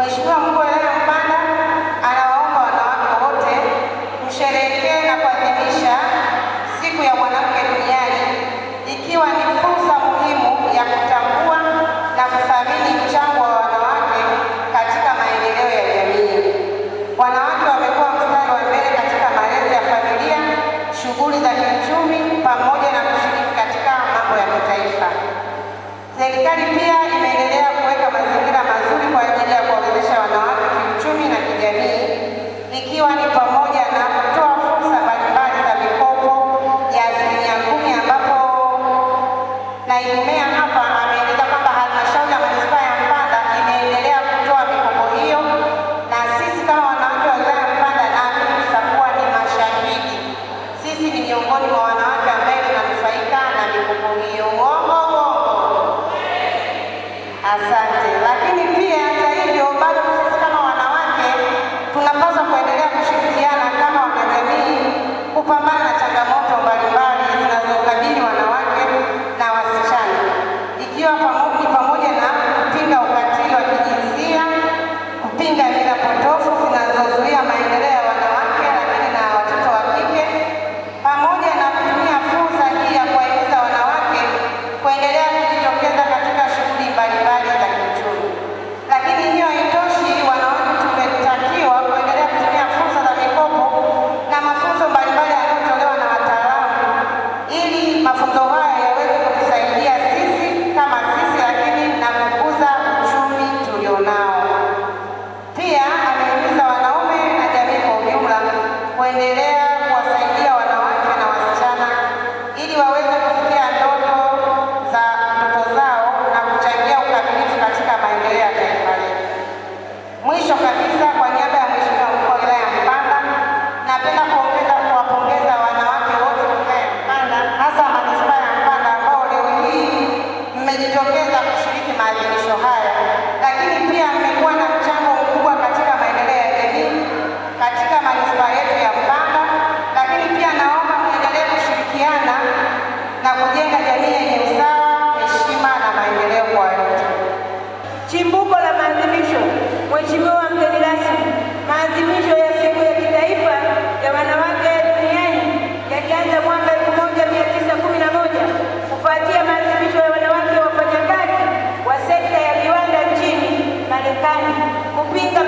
Mheshimiwa Mkuu wa Wilaya Mpanda anawaomba wanawake wote msherehekee na kuadhimisha Siku ya Mwanamke Duniani, ikiwa ni fursa muhimu ya kutambua na kuthamini mchango wa wanawake katika maendeleo ya jamii. Wanawake wamekuwa mstari wa mbele katika malezi ya familia, shughuli za kiuchumi pamoja na kushiriki katika mambo ya kitaifa. Serikali pia imeendelea kuweka mazingira mazuri kwa ajili ya kuwawezesha wanawake kiuchumi na kijamii, ikiwa ni pamoja na kutoa fursa mbalimbali za mikopo ya 10% ambapo naibu meya hapa ameeleza kwamba halmashauri ya manispaa ya Mpanda imeendelea kutoa mikopo hiyo, na sisi kama wanawake wa wilaya ya Mpanda naamini tutakuwa ni mashahidi. Sisi ni miongoni mwa wanawake ambao tunanufaika na mikopo hiyo. Asante. Lakini pia hata hivyo bado sisi kama wanawake tunapaswa kuendelea kushirikiana kama wanajamii kupambana na changamoto mbalimbali zinazokabili wanawake na wasichana, ikiwa ni pamoja na kupinga ukatili wa kijinsia, kupinga mila potofu zinazozuia maendeleo ya wanawake lakini na watoto wa kike, pamoja na kutumia fursa hii ya kuwahimiza wanawake kuendelea kujitokeza katika shughuli mbalimbali za kiuchumi. Lakini hiyo haitoshi, wanawake tumetakiwa kuendelea kutumia fursa za mikopo na mafunzo mbalimbali yanayotolewa na wataalamu, ili mafunzo haya yaweze kutusaidia sisi kama sisi, lakini na kukuza uchumi tulionao. Pia amehimiza wanaume na jamii kwa ujumla kuendelea kuwasaidia wanawake na wasichana ili waweze kufikia ndoto zao na kuchangia ukamilifu katika maendeleo ya taifa letu. Mwisho kabisa, kwa niaba ya Mheshimiwa Mkuu wa Wilaya ya Mpanda, napenda kuwapongeza wanawake wote wa wilaya ya Mpanda, hasa manispaa ya Mpanda ambao leo hii mmejitokeza kushiriki maadhimisho haya, lakini pia mmekuwa na mchango mkubwa katika maendeleo ya jamii katika manispaa yetu ya Mpanda. Lakini pia naomba muendelee kushirikiana na kujenga jamii yenye usawa, heshima na maendeleo kwa wote. Chimbuko la maadhimisho. Mheshimiwa mgeni rasmi, maadhimisho ya Siku ya Kitaifa ya Wanawake Duniani yalianza mwaka 1911 kufuatia maadhimisho ya wanawake wafanyakazi wa sekta ya viwanda nchini Marekani kupinga